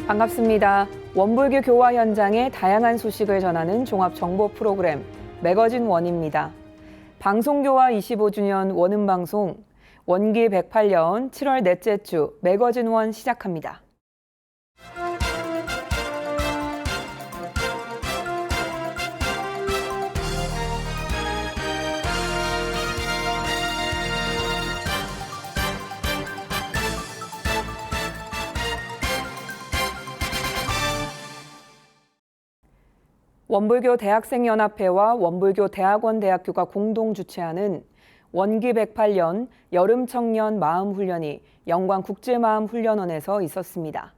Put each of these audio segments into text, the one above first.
반갑습니다. 원불교 교화 현장의 다양한 소식을 전하는 종합 정보 프로그램 매거진 원입니다. 방송교화 25주년 원음방송 원기 108년 7월 넷째 주 매거진 원 시작합니다. 원불교 대학생연합회와 원불교 대학원대학교가 공동 주최하는 원기 108년 여름청년 마음훈련이 영광국제마음훈련원에서 있었습니다.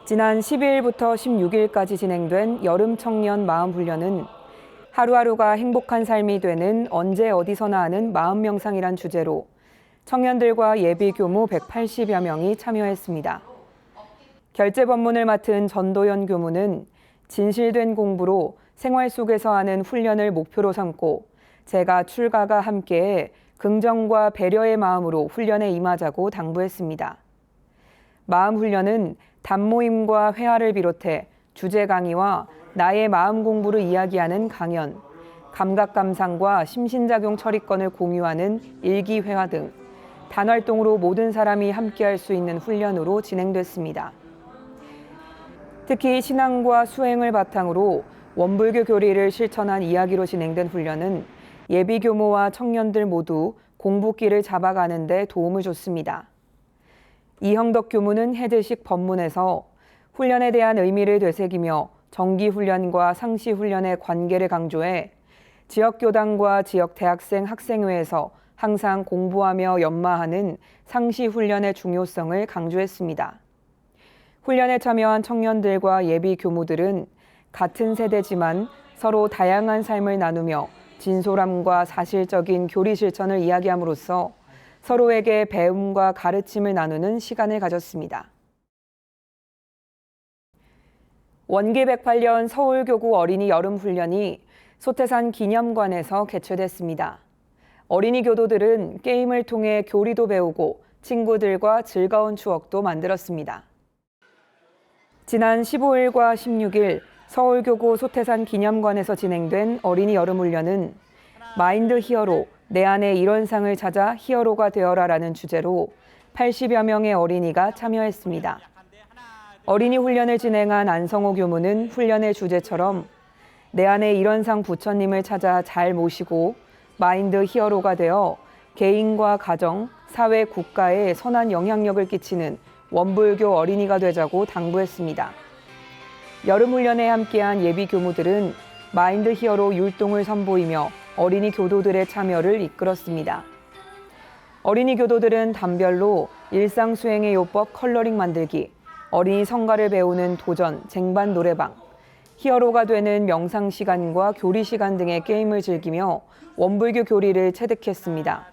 지난 12일부터 16일까지 진행된 여름청년 마음훈련은 하루하루가 행복한 삶이 되는 언제 어디서나 하는 마음명상이란 주제로 청년들과 예비교무 180여 명이 참여했습니다. 결제법문을 맡은 전도연 교무는 진실된 공부로 생활 속에서 하는 훈련을 목표로 삼고 제가 출가가 함께 긍정과 배려의 마음으로 훈련에 임하자고 당부했습니다. 마음 훈련은 단모임과 회화를 비롯해 주제 강의와 나의 마음 공부를 이야기하는 강연, 감각 감상과 심신작용 처리권을 공유하는 일기 회화 등 단활동으로 모든 사람이 함께할 수 있는 훈련으로 진행됐습니다. 특히 신앙과 수행을 바탕으로 원불교 교리를 실천한 이야기로 진행된 훈련은 예비교모와 청년들 모두 공부길을 잡아가는 데 도움을 줬습니다. 이형덕 교무는 해제식 법문에서 훈련에 대한 의미를 되새기며 정기훈련과 상시훈련의 관계를 강조해 지역교당과 지역대학생 학생회에서 항상 공부하며 연마하는 상시훈련의 중요성을 강조했습니다. 훈련에 참여한 청년들과 예비 교무들은 같은 세대지만 서로 다양한 삶을 나누며 진솔함과 사실적인 교리 실천을 이야기함으로써 서로에게 배움과 가르침을 나누는 시간을 가졌습니다. 원기 108년 서울교구 어린이 여름훈련이 소태산 기념관에서 개최됐습니다. 어린이 교도들은 게임을 통해 교리도 배우고 친구들과 즐거운 추억도 만들었습니다. 지난 15일과 16일 서울교구 소태산 기념관에서 진행된 어린이 여름훈련은 마인드 히어로, 내 안에 이런 상을 찾아 히어로가 되어라라는 주제로 80여 명의 어린이가 참여했습니다. 어린이 훈련을 진행한 안성호 교무는 훈련의 주제처럼 내 안에 이런 상 부처님을 찾아 잘 모시고 마인드 히어로가 되어 개인과 가정, 사회, 국가에 선한 영향력을 끼치는 원불교 어린이가 되자고 당부했습니다. 여름훈련에 함께한 예비교무들은 마인드 히어로 율동을 선보이며 어린이 교도들의 참여를 이끌었습니다. 어린이 교도들은 단별로 일상 수행의 요법 컬러링 만들기, 어린이 성가를 배우는 도전, 쟁반 노래방, 히어로가 되는 명상 시간과 교리 시간 등의 게임을 즐기며 원불교 교리를 체득했습니다.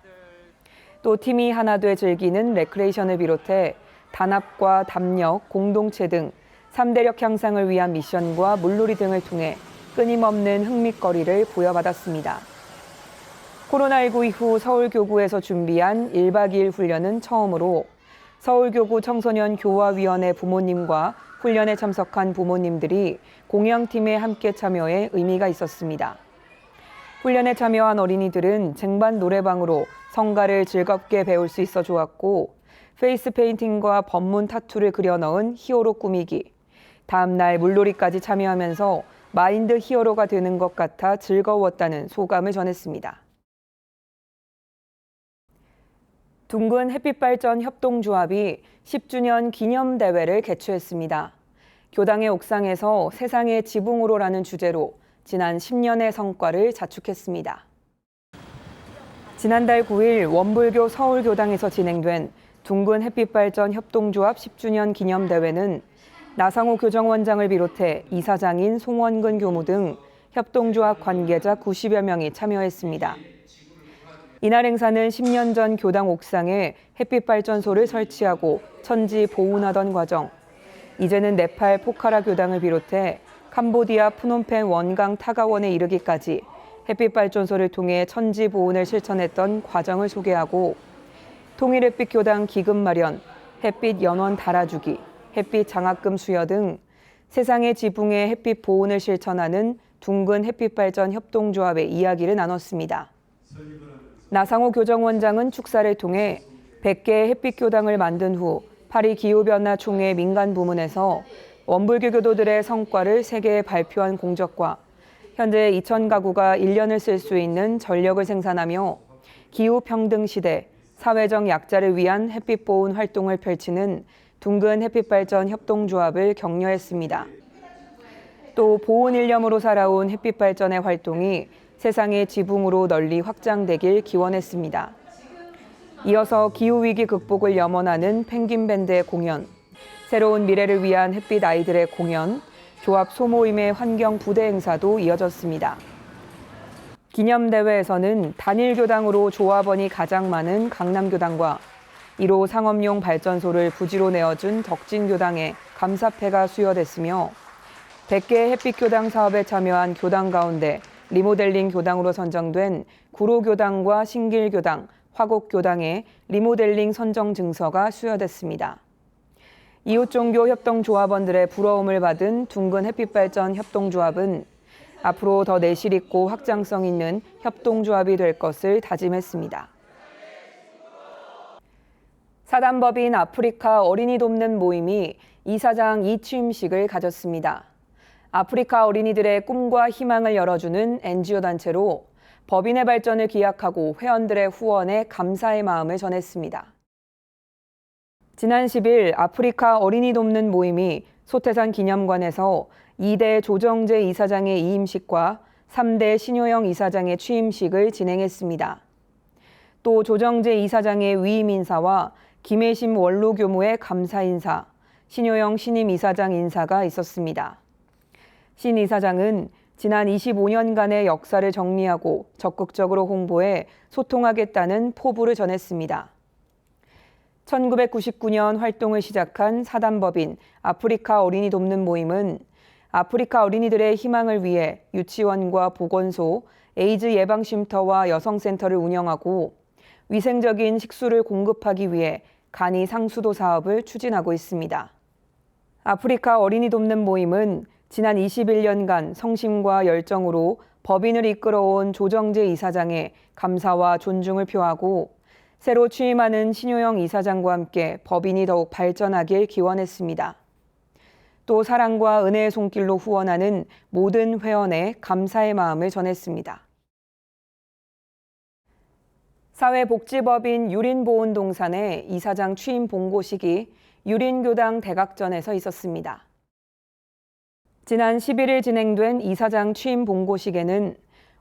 또 팀이 하나 돼 즐기는 레크레이션을 비롯해 단합과 담력, 공동체 등 3대력 향상을 위한 미션과 물놀이 등을 통해 끊임없는 흥미거리를 부여받았습니다. 코로나19 이후 서울교구에서 준비한 1박 2일 훈련은 처음으로 서울교구 청소년 교화위원회 부모님과 훈련에 참석한 부모님들이 공양팀에 함께 참여해 의미가 있었습니다. 훈련에 참여한 어린이들은 쟁반 노래방으로 성가를 즐겁게 배울 수 있어 좋았고 페이스 페인팅과 법문 타투를 그려 넣은 히어로 꾸미기, 다음 날 물놀이까지 참여하면서 마인드 히어로가 되는 것 같아 즐거웠다는 소감을 전했습니다. 둥근 햇빛발전 협동조합이 10주년 기념대회를 개최했습니다. 교당의 옥상에서 세상의 지붕으로라는 주제로 지난 10년의 성과를 자축했습니다. 지난달 9일 원불교 서울교당에서 진행된 둥근 햇빛발전 협동조합 10주년 기념대회는 나상호 교정원장을 비롯해 이사장인 송원근 교무 등 협동조합 관계자 90여 명이 참여했습니다. 이날 행사는 10년 전 교당 옥상에 햇빛발전소를 설치하고 천지 보훈하던 과정, 이제는 네팔 포카라 교당을 비롯해 캄보디아 푸놈펜 원강 타가원에 이르기까지 햇빛발전소를 통해 천지 보훈을 실천했던 과정을 소개하고 통일햇빛 교당 기금 마련, 햇빛 연원 달아주기, 햇빛 장학금 수여 등 세상의 지붕의 햇빛 보온을 실천하는 둥근 햇빛발전 협동조합의 이야기를 나눴습니다. 나상호 교정원장은 축사를 통해 100개의 햇빛교당을 만든 후 파리 기후변화 총회 민간 부문에서 원불교 교도들의 성과를 세계에 발표한 공적과 현재 2,000가구가 1년을 쓸 수 있는 전력을 생산하며 기후평등 시대, 사회적 약자를 위한 햇빛 보온 활동을 펼치는 둥근 햇빛발전 협동조합을 격려했습니다. 또 보온 일념으로 살아온 햇빛발전의 활동이 세상의 지붕으로 널리 확장되길 기원했습니다. 이어서 기후위기 극복을 염원하는 펭귄밴드의 공연, 새로운 미래를 위한 햇빛 아이들의 공연, 조합 소모임의 환경 부대 행사도 이어졌습니다. 기념대회에서는 단일 교당으로 조합원이 가장 많은 강남교당과 1호 상업용 발전소를 부지로 내어준 덕진교당에 감사패가 수여됐으며 100개 햇빛교당 사업에 참여한 교당 가운데 리모델링 교당으로 선정된 구로교당과 신길교당, 화곡교당에 리모델링 선정 증서가 수여됐습니다. 이웃종교 협동조합원들의 부러움을 받은 둥근 햇빛발전 협동조합은 앞으로 더 내실 있고 확장성 있는 협동조합이 될 것을 다짐했습니다. 사단법인 아프리카 어린이 돕는 모임이 이사장 2취임식을 가졌습니다. 아프리카 어린이들의 꿈과 희망을 열어주는 NGO 단체로 법인의 발전을 기약하고 회원들의 후원에 감사의 마음을 전했습니다. 지난 10일 아프리카 어린이 돕는 모임이 소태산 기념관에서 2대 조정재 이사장의 이임식과 3대 신효영 이사장의 취임식을 진행했습니다. 또 조정재 이사장의 위임 인사와 김혜심 원로교무의 감사 인사, 신효영 신임 이사장 인사가 있었습니다. 신 이사장은 지난 25년간의 역사를 정리하고 적극적으로 홍보해 소통하겠다는 포부를 전했습니다. 1999년 활동을 시작한 사단법인 아프리카 어린이 돕는 모임은 아프리카 어린이들의 희망을 위해 유치원과 보건소, 에이즈 예방쉼터와 여성센터를 운영하고 위생적인 식수를 공급하기 위해 간이 상수도 사업을 추진하고 있습니다. 아프리카 어린이 돕는 모임은 지난 21년간 성심과 열정으로 법인을 이끌어온 조정재 이사장의 감사와 존중을 표하고 새로 취임하는 신효영 이사장과 함께 법인이 더욱 발전하길 기원했습니다. 또 사랑과 은혜의 손길로 후원하는 모든 회원에 감사의 마음을 전했습니다. 사회복지법인 유린보온동산의 이사장 취임 봉고식이 유린교당 대각전에서 있었습니다. 지난 11일 진행된 이사장 취임 봉고식에는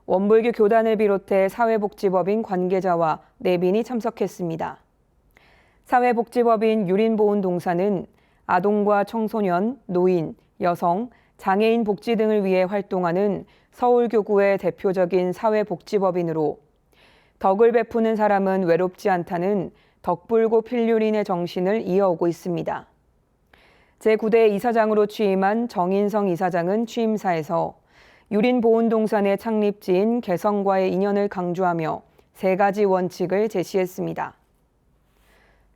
원불교 교단을 비롯해 사회복지법인 관계자와 내빈이 참석했습니다. 사회복지법인 유린보온동산은 아동과 청소년, 노인, 여성, 장애인 복지 등을 위해 활동하는 서울교구의 대표적인 사회복지법인으로 덕을 베푸는 사람은 외롭지 않다는 덕불고 필률인의 정신을 이어오고 있습니다. 제9대 이사장으로 취임한 정인성 이사장은 취임사에서 유린보온동산의 창립지인 개성과의 인연을 강조하며 3가지 원칙을 제시했습니다.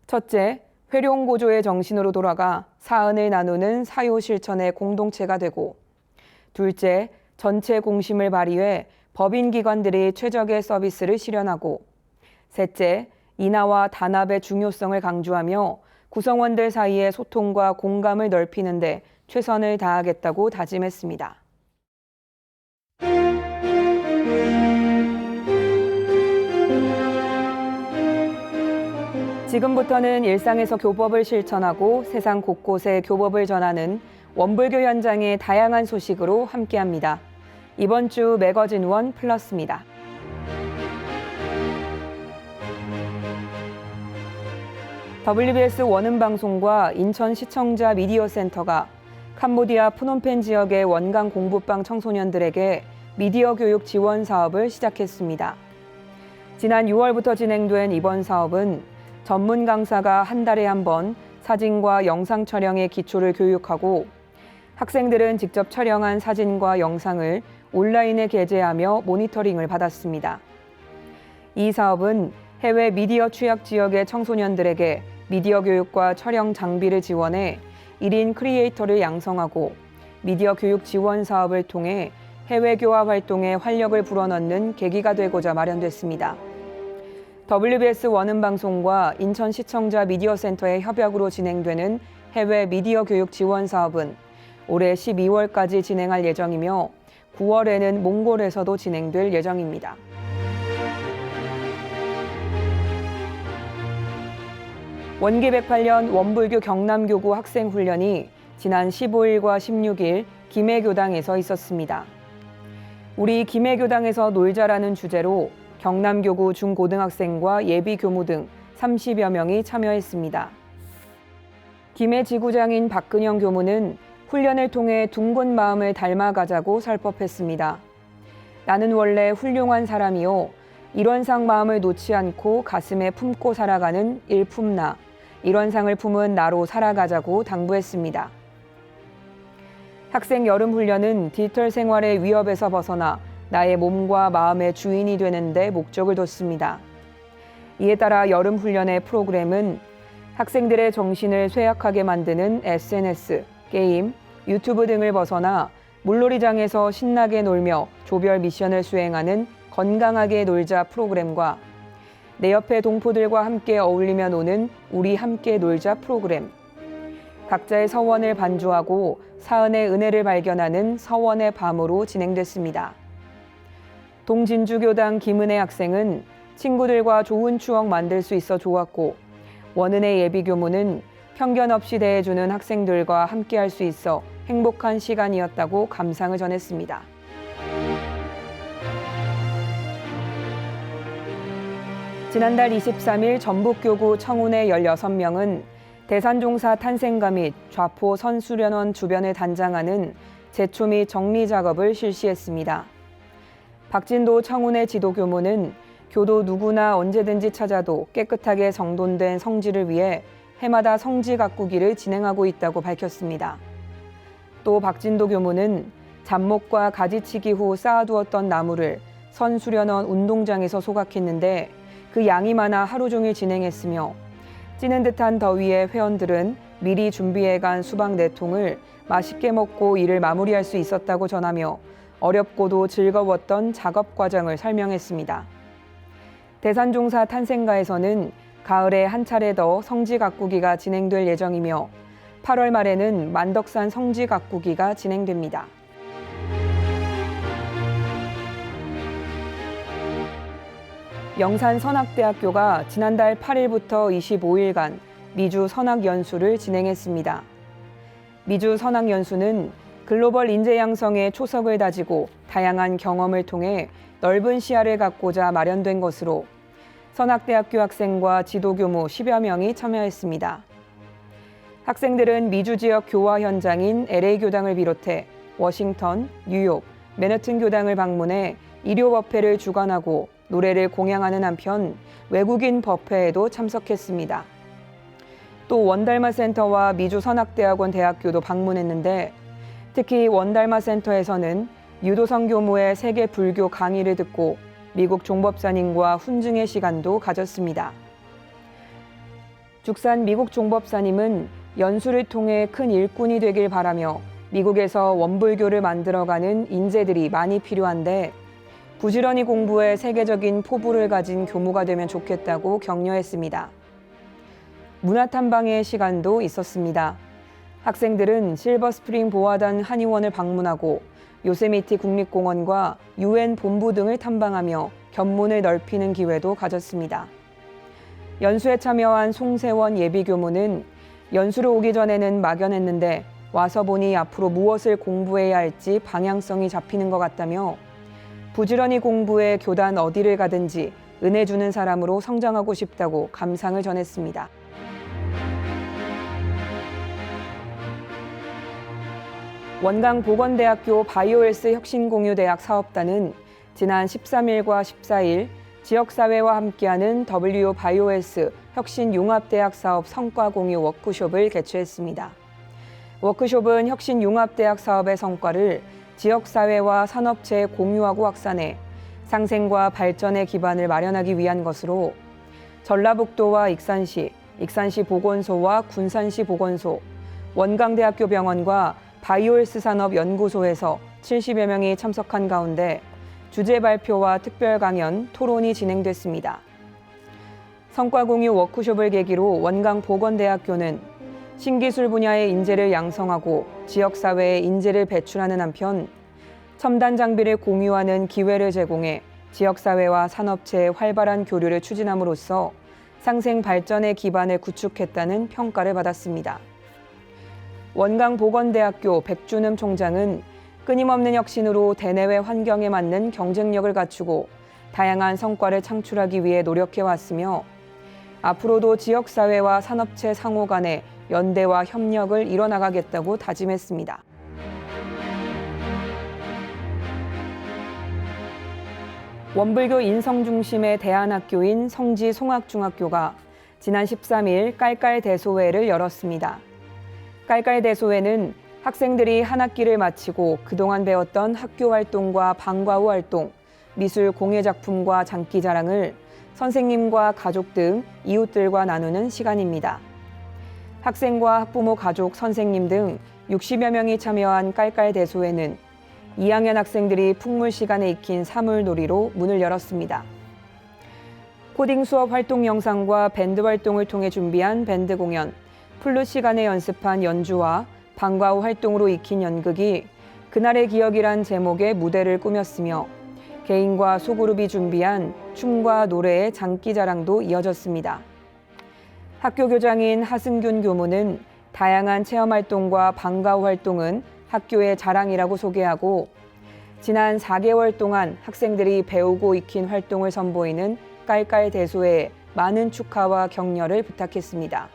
첫째, 회룡고조의 정신으로 돌아가 사은을 나누는 사요 실천의 공동체가 되고, 둘째, 전체 공심을 발휘해 법인기관들이 최적의 서비스를 실현하고, 셋째, 인하와 단합의 중요성을 강조하며 구성원들 사이의 소통과 공감을 넓히는 데 최선을 다하겠다고 다짐했습니다. 지금부터는 일상에서 교법을 실천하고 세상 곳곳에 교법을 전하는 원불교 현장의 다양한 소식으로 함께합니다. 이번 주 매거진 원 플러스입니다. WBS 원음방송과 인천시청자 미디어센터가 캄보디아 프놈펜 지역의 원강 공부방 청소년들에게 미디어 교육 지원 사업을 시작했습니다. 지난 6월부터 진행된 이번 사업은 전문 강사가 한 달에 한 번 사진과 영상 촬영의 기초를 교육하고 학생들은 직접 촬영한 사진과 영상을 온라인에 게재하며 모니터링을 받았습니다. 이 사업은 해외 미디어 취약 지역의 청소년들에게 미디어 교육과 촬영 장비를 지원해 1인 크리에이터를 양성하고 미디어 교육 지원 사업을 통해 해외 교화 활동에 활력을 불어넣는 계기가 되고자 마련됐습니다. WBS 원음방송과 인천시청자 미디어센터의 협약으로 진행되는 해외 미디어 교육 지원 사업은 올해 12월까지 진행할 예정이며 9월에는 몽골에서도 진행될 예정입니다. 원기 108년 원불교 경남교구 학생훈련이 지난 15일과 16일 김해교당에서 있었습니다. 우리 김해교당에서 놀자라는 주제로 경남교구 중고등학생과 예비교무 등 30여 명이 참여했습니다. 김해 지구장인 박근영 교무는 훈련을 통해 둥근 마음을 닮아가자고 설법했습니다. 나는 원래 훌륭한 사람이요. 일원상 마음을 놓지 않고 가슴에 품고 살아가는 일품나, 일원상을 품은 나로 살아가자고 당부했습니다. 학생 여름훈련은 디지털 생활의 위협에서 벗어나 나의 몸과 마음의 주인이 되는 데 목적을 뒀습니다. 이에 따라 여름훈련의 프로그램은 학생들의 정신을 쇠약하게 만드는 SNS, 게임, 유튜브 등을 벗어나 물놀이장에서 신나게 놀며 조별 미션을 수행하는 건강하게 놀자 프로그램과 내 옆에 동포들과 함께 어울리며 노는 우리 함께 놀자 프로그램, 각자의 서원을 반주하고 사은의 은혜를 발견하는 서원의 밤으로 진행됐습니다. 동진주교당 김은혜 학생은 친구들과 좋은 추억 만들 수 있어 좋았고, 원은혜 예비교무는 편견 없이 대해주는 학생들과 함께할 수 있어 행복한 시간이었다고 감상을 전했습니다. 지난달 23일 전북교구 청운의 16명은 대산종사 탄생가 및 좌포 선수련원 주변을 단장하는 제초 및 정리 작업을 실시했습니다. 박진도 청운의 지도교무는 교도 누구나 언제든지 찾아도 깨끗하게 정돈된 성지를 위해 해마다 성지 가꾸기를 진행하고 있다고 밝혔습니다. 또 박진도 교무는 잡목과 가지치기 후 쌓아두었던 나무를 선수련원 운동장에서 소각했는데 그 양이 많아 하루 종일 진행했으며 찌는 듯한 더위에 회원들은 미리 준비해간 수박 4통을 맛있게 먹고 일을 마무리할 수 있었다고 전하며 어렵고도 즐거웠던 작업 과정을 설명했습니다. 대산종사 탄생가에서는 가을에 한 차례 더 성지 가꾸기가 진행될 예정이며 8월 말에는 만덕산 성지 가꾸기가 진행됩니다. 영산선악대학교가 지난달 8일부터 25일간 미주 선악연수를 진행했습니다. 미주 선악연수는 글로벌 인재 양성에 초석을 다지고 다양한 경험을 통해 넓은 시야를 갖고자 마련된 것으로 선악대학교 학생과 지도교무 10여 명이 참여했습니다. 학생들은 미주 지역 교화 현장인 LA 교당을 비롯해 워싱턴, 뉴욕, 맨해튼 교당을 방문해 일요 법회를 주관하고 노래를 공양하는 한편 외국인 법회에도 참석했습니다. 또 원달마센터와 미주선악대학원 대학교도 방문했는데 특히 원달마센터에서는 유도성 교무의 세계 불교 강의를 듣고 미국 종법사님과 훈증의 시간도 가졌습니다. 죽산 미국 종법사님은 연수를 통해 큰 일꾼이 되길 바라며 미국에서 원불교를 만들어가는 인재들이 많이 필요한데 부지런히 공부해 세계적인 포부를 가진 교무가 되면 좋겠다고 격려했습니다. 문화탐방의 시간도 있었습니다. 학생들은 실버스프링 보아단 한의원을 방문하고 요세미티 국립공원과 UN 본부 등을 탐방하며 견문을 넓히는 기회도 가졌습니다. 연수에 참여한 송세원 예비교무는 연수를 오기 전에는 막연했는데 와서 보니 앞으로 무엇을 공부해야 할지 방향성이 잡히는 것 같다며 부지런히 공부해 교단 어디를 가든지 은혜 주는 사람으로 성장하고 싶다고 감상을 전했습니다. 원광보건대학교 바이오헬스 혁신공유대학 사업단은 지난 13일과 14일 지역사회와 함께하는 WO 바이오헬스 혁신융합대학 사업 성과 공유 워크숍을 개최했습니다. 워크숍은 혁신융합대학 사업의 성과를 지역사회와 산업체에 공유하고 확산해 상생과 발전의 기반을 마련하기 위한 것으로 전라북도와 익산시, 익산시 보건소와 군산시 보건소, 원광대학교 병원과 바이올스 산업연구소에서 70여 명이 참석한 가운데 주제 발표와 특별 강연, 토론이 진행됐습니다. 성과 공유 워크숍을 계기로 원광보건대학교는 신기술 분야의 인재를 양성하고 지역사회에 인재를 배출하는 한편 첨단 장비를 공유하는 기회를 제공해 지역사회와 산업체의 활발한 교류를 추진함으로써 상생 발전의 기반을 구축했다는 평가를 받았습니다. 원광보건대학교 백준흠 총장은 끊임없는 혁신으로 대내외 환경에 맞는 경쟁력을 갖추고 다양한 성과를 창출하기 위해 노력해왔으며 앞으로도 지역사회와 산업체 상호 간의 연대와 협력을 이뤄나가겠다고 다짐했습니다. 원불교 인성 중심의 대안학교인 성지 송악중학교가 지난 13일 깔깔대소회를 열었습니다. 깔깔대소회는 학생들이 한 학기를 마치고 그동안 배웠던 학교 활동과 방과 후 활동, 미술 공예작품과 장기자랑을 선생님과 가족 등 이웃들과 나누는 시간입니다. 학생과 학부모, 가족, 선생님 등 60여 명이 참여한 깔깔대소회는 2학년 학생들이 풍물 시간에 익힌 사물놀이로 문을 열었습니다. 코딩 수업 활동 영상과 밴드 활동을 통해 준비한 밴드 공연, 플룻 시간에 연습한 연주와 방과 후 활동으로 익힌 연극이 그날의 기억이란 제목의 무대를 꾸몄으며 개인과 소그룹이 준비한 춤과 노래의 장기자랑도 이어졌습니다. 학교 교장인 하승균 교무는 다양한 체험활동과 방과 후 활동은 학교의 자랑이라고 소개하고 지난 4개월 동안 학생들이 배우고 익힌 활동을 선보이는 깔깔대소회에 많은 축하와 격려를 부탁했습니다.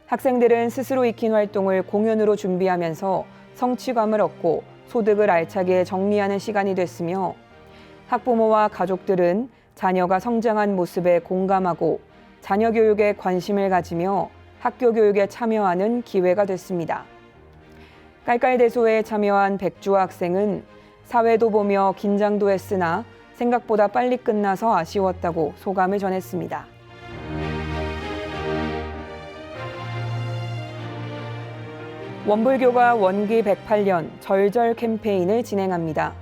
학생들은 스스로 익힌 활동을 공연으로 준비하면서 성취감을 얻고 소득을 알차게 정리하는 시간이 됐으며 학부모와 가족들은 자녀가 성장한 모습에 공감하고 자녀 교육에 관심을 가지며 학교 교육에 참여하는 기회가 됐습니다. 깔깔대소회에 참여한 백주화 학생은 사회도 보며 긴장도 했으나 생각보다 빨리 끝나서 아쉬웠다고 소감을 전했습니다. 원불교가 원기 108년 절절 캠페인을 진행합니다.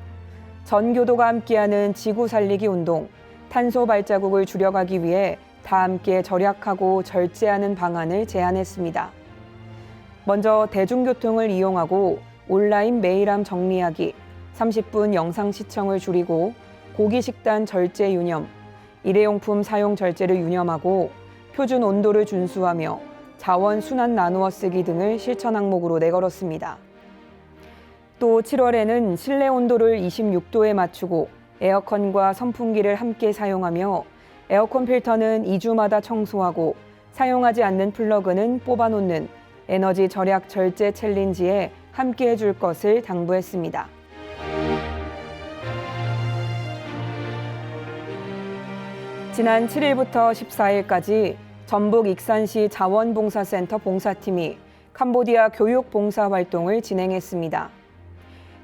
전 교도가 함께하는 지구 살리기 운동, 탄소 발자국을 줄여가기 위해 다 함께 절약하고 절제하는 방안을 제안했습니다. 먼저 대중교통을 이용하고 온라인 메일함 정리하기, 30분 영상 시청을 줄이고 고기 식단 절제 유념, 일회용품 사용 절제를 유념하고 표준 온도를 준수하며 자원 순환 나누어 쓰기 등을 실천 항목으로 내걸었습니다. 또 7월에는 실내 온도를 26도에 맞추고 에어컨과 선풍기를 함께 사용하며 에어컨 필터는 2주마다 청소하고 사용하지 않는 플러그는 뽑아놓는 에너지 절약 절제 챌린지에 함께 해줄 것을 당부했습니다. 지난 7일부터 14일까지 전북 익산시 자원봉사센터 봉사팀이 캄보디아 교육봉사 활동을 진행했습니다.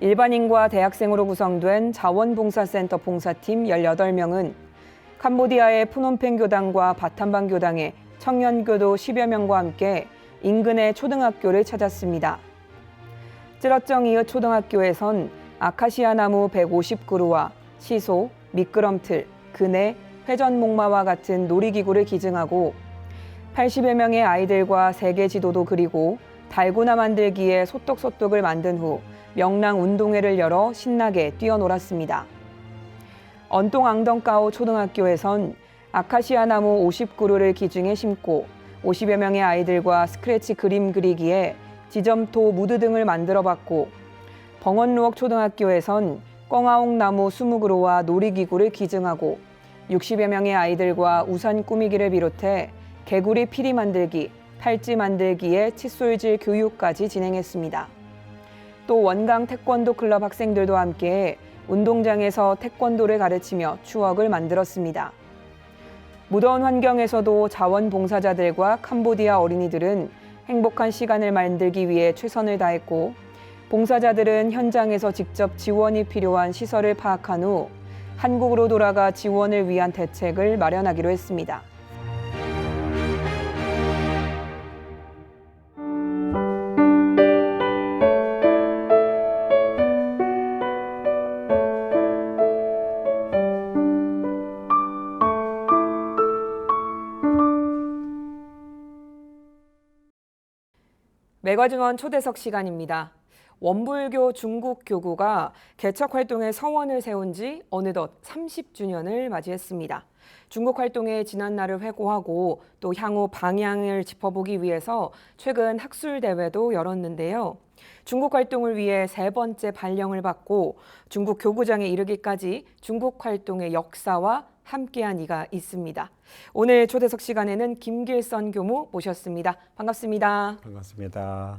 일반인과 대학생으로 구성된 자원봉사센터 봉사팀 18명은 캄보디아의 푸놈펜 교당과 바탐방 교당의 청년교도 10여 명과 함께 인근의 초등학교를 찾았습니다. 찌럿정 이읒 초등학교에선 아카시아 나무 150그루와 시소, 미끄럼틀, 그네, 회전목마와 같은 놀이기구를 기증하고 80여 명의 아이들과 세계 지도도 그리고 달고나 만들기에 소떡소떡을 만든 후 명랑 운동회를 열어 신나게 뛰어놀았습니다. 언동 앙덩까오 초등학교에선 아카시아 나무 50그루를 기증해 심고 50여 명의 아이들과 스크래치 그림 그리기에 지점토 무드 등을 만들어 봤고 벙언루옥 초등학교에선 꽝아옥 나무 20그루와 놀이기구를 기증하고 60여 명의 아이들과 우산 꾸미기를 비롯해 개구리 피리 만들기, 팔찌 만들기의 칫솔질 교육까지 진행했습니다. 또 원광 태권도 클럽 학생들도 함께 운동장에서 태권도를 가르치며 추억을 만들었습니다. 무더운 환경에서도 자원봉사자들과 캄보디아 어린이들은 행복한 시간을 만들기 위해 최선을 다했고 봉사자들은 현장에서 직접 지원이 필요한 시설을 파악한 후 한국으로 돌아가 지원을 위한 대책을 마련하기로 했습니다. 매과증언 초대석 시간입니다. 원불교 중국 교구가 개척 활동의 서원을 세운 지 어느덧 30주년을 맞이했습니다. 중국 활동의 지난 날을 회고하고 또 향후 방향을 짚어보기 위해서 최근 학술 대회도 열었는데요. 중국 활동을 위해 3번째 발령을 받고 중국 교구장에 이르기까지 중국 활동의 역사와 함께한 이가 있습니다. 오늘 초대석 시간에는 김길선 교무 모셨습니다. 반갑습니다. 반갑습니다.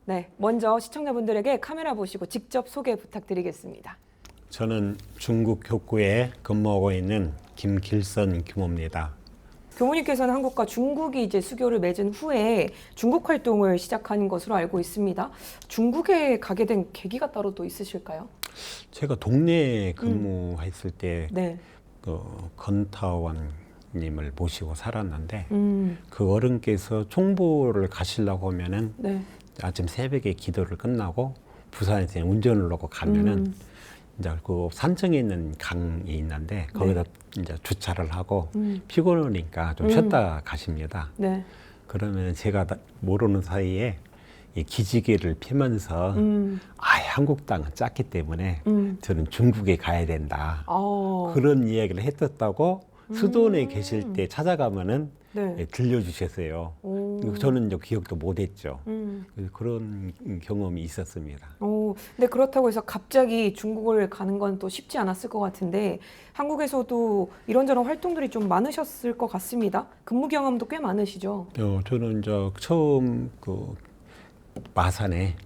네, 먼저 시청자분들에게 카메라 보시고 직접 소개 부탁드리겠습니다. 저는 중국 교구에 근무하고 있는 김길선 교무입니다. 교무님께서는 한국과 중국이 이제 수교를 맺은 후에 중국 활동을 시작한 것으로 알고 있습니다. 중국에 가게 된 계기가 따로 또 있으실까요? 제가 동네에 근무했을 때 네. 건타원님을 모시고 살았는데 음. 그 어른께서 총부를 가시려고 하면은 네. 아침 새벽에 기도를 끝나고 부산에서 운전을 하고 가면은 이제 그 산청에 있는 강이 있는데 거기다 이제 주차를 하고 피곤하니까 좀 쉬었다 가십니다. 네. 그러면 제가 모르는 사이에 이 기지개를 피면서 아예 한국 땅은 작기 때문에 저는 중국에 가야 된다. 그런 이야기를 했었다고 수도원에 계실 때 찾아가면은 네. 들려주셨어요. 저는 이제 기억도 못했죠. 그런 경험이 있었습니다. 근데 그렇다고 해서 갑자기 중국을 가는 건 또 쉽지 않았을 것 같은데 한국에서도 이런저런 활동들이 좀 많으셨을 것 같습니다. 근무 경험도 꽤 많으시죠? 저는 이제 처음 그 마산에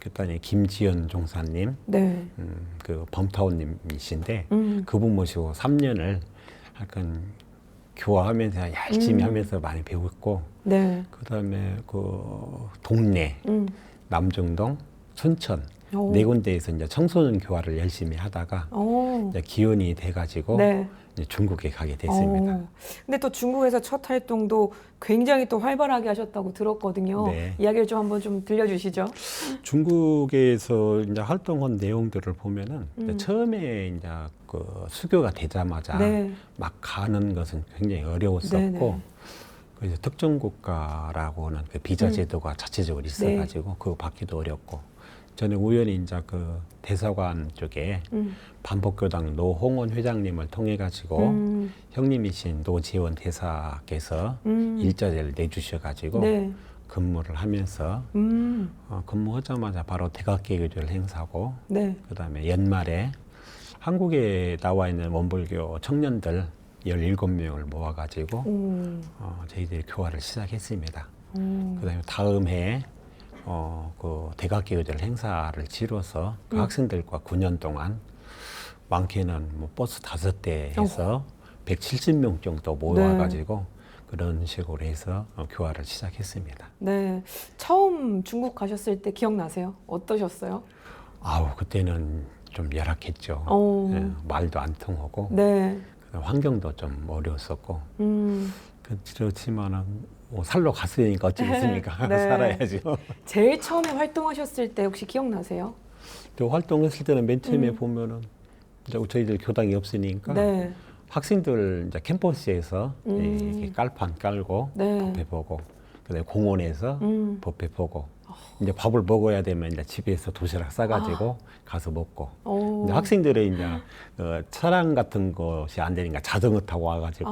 그때 김지연 종사님, 네. 그 범타원님이신데 그분 모시고 3년을 약간 교화하면서 열심히 하면서 많이 배웠고, 네. 그다음에 그 동네 남정동, 순천 오. 네 군데에서 이제 청소년 교화를 열심히 하다가 이제 기혼이 돼가지고 네. 이제 중국에 가게 됐습니다. 근데 또 중국에서 첫 활동도 굉장히 또 활발하게 하셨다고 들었거든요. 네. 이야기를 좀 한번 좀 들려주시죠. 중국에서 이제 활동한 내용들을 보면은 이제 처음에 이제 그 수교가 되자마자 네. 막 가는 것은 굉장히 어려웠었고, 네네. 그래서 특정 국가라고는 그 비자 제도가 자체적으로 있어가지고 그거 받기도 어렵고, 저는 우연히 이제 그 대사관 쪽에 반복교당 노홍원 회장님을 통해 가지고 형님이신 노재원 대사께서 일자리를 내주셔가지고 네. 근무를 하면서 근무하자마자 바로 대각계교절 행사고, 네. 그다음에 연말에 한국에 나와 있는 원불교 청년들 17명을 모아가지고 저희들이 교화를 시작했습니다. 그다음에 다음 해에 그 대각계교절 행사를 치러서 그 학생들과 9년 동안 많게는 뭐 버스 5대 해서 170명 정도 모아가지고 그런 식으로 해서 교화를 시작했습니다. 네. 처음 중국 가셨을 때 기억나세요? 어떠셨어요? 아우, 그때는 좀 열악했죠. 예, 말도 안 통하고, 네. 환경도 좀 어려웠었고, 그렇지만은 뭐 살러 갔으니까 어찌겠습니까? 네. 살아야죠. 제일 처음에 활동하셨을 때 혹시 기억나세요? 또 활동했을 때는 맨 처음에 보면은 이제 저희들 교당이 없으니까 네. 학생들 이제 캠퍼스에서 이렇게 깔판 깔고 네. 법회 보고, 그다음에 공원에서 법회 보고, 이제 밥을 먹어야 되면 이제 집에서 도시락 싸가지고 가서 먹고. 이제 학생들은 이제 차량 같은 것이 안 되니까 자전거 타고 와가지고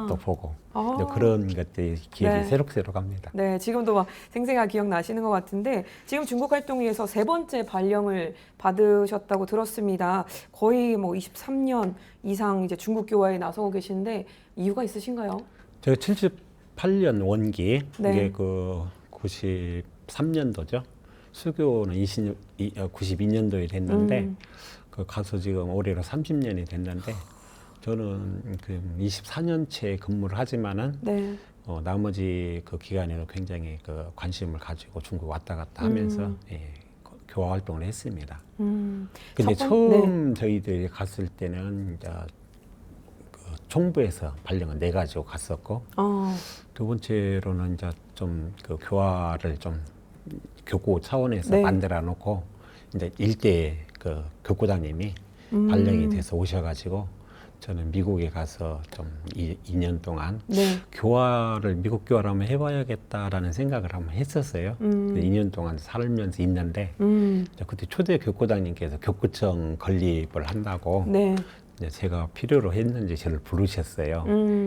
또 보고. 이제 그런 것들이 기억이 네. 새록새록합니다. 네, 지금도 막 생생하게 기억나시는 것 같은데 지금 중국 활동 위해서 3번째 발령을 받으셨다고 들었습니다. 거의 뭐 23년 이상 이제 중국 교화에 나서고 계신데 이유가 있으신가요? 제가 78년 원기, 네. 이게 그 93년도죠. 수교는 92년도에 됐는데 그 가서 지금 올해로 30년이 됐는데, 저는 그 24년째 근무를 하지만은 네. 나머지 그 기간에는 굉장히 그 관심을 가지고 중국 왔다 갔다 하면서 교화 활동을 했습니다. 근데 처음 저희들이 갔을 때는 이제 그 총부에서 발령을 내 가지고 갔었고, 두 번째로는 이제 좀 그 교화를 좀 교구 차원에서 만들어 놓고 이제 일대 그 교구장님이 발령이 돼서 오셔가지고 저는 미국에 가서 좀 2년 동안 네. 미국 교화를 한번 해봐야겠다라는 생각을 한번 했었어요. 2년 동안 살면서 있는데 그때 초대 교구장님께서 교구청 건립을 한다고 네. 이제 제가 필요로 했는지 저를 부르셨어요.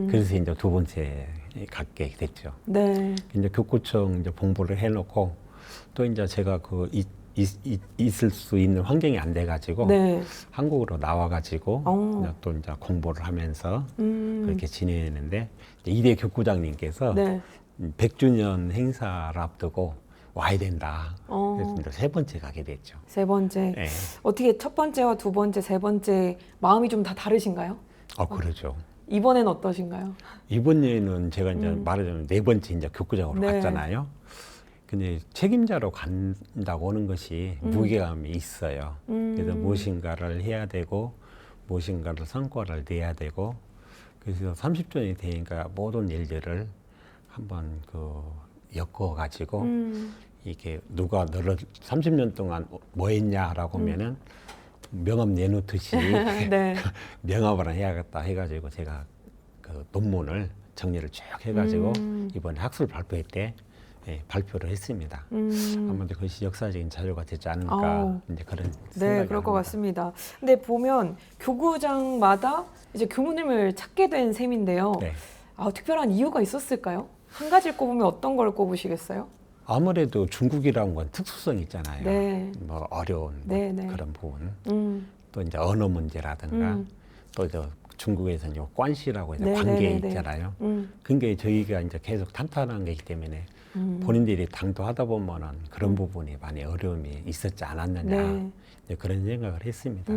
그래서 이제 두 번째 갖게 됐죠. 네. 이제 교구청 이제 봉부를 해놓고 또 이제 제가 있을 수 있는 환경이 안 돼가지고 네. 한국으로 나와가지고 어. 또 이제 공부를 하면서 음. 그렇게 지내는데 이대 교구장님께서 네. 100주년 행사를 앞두고 와야 된다. 어. 그래서 이제 세 번째 가게 됐죠. 세 번째. 네. 어떻게 첫 번째와 두 번째, 세 번째 마음이 좀 다 다르신가요? 그러죠. 이번엔 어떠신가요? 이번 여행은 제가 이제 말하자면 네 번째 이제 교구장으로 네. 갔잖아요. 근데 책임자로 간다고 하는 것이 무게감이 있어요. 그래서 무엇인가를 해야 되고 무엇인가를 성과를 내야 되고 그래서 30주년이 되니까 모든 일들을 한번 엮어 가지고 이게 누가 너를 30년 동안 뭐 했냐라고 하면은 명함 내놓듯이 네. 명함을 해야겠다 해가지고 제가 그 논문을 정리를 쭉 해가지고 이번에 학술 발표회 때 발표를 했습니다. 아무래도 그것이 역사적인 자료가 되지 않을까 아우. 이제 그런 네, 생각이 그럴 것 납니다. 같습니다. 근데 보면 교구장마다 이제 교무님을 찾게 된 셈인데요. 네. 특별한 이유가 있었을까요? 한 가지를 꼽으면 어떤 걸 꼽으시겠어요? 아무래도 중국이라는 건 특수성이 있잖아요. 네. 뭐 어려운 네, 네. 그런 부분, 음. 또 이제 언어 문제라든가, 또 이제 중국에서는 요 관시라고 해서 네, 관계 네, 네, 네. 있잖아요. 그게 저희가 이제 계속 탄탄한 거기 때문에 본인들이 당도하다 보면은 그런 부분이 많이 어려움이 있었지 않았느냐 네. 이제 그런 생각을 했습니다.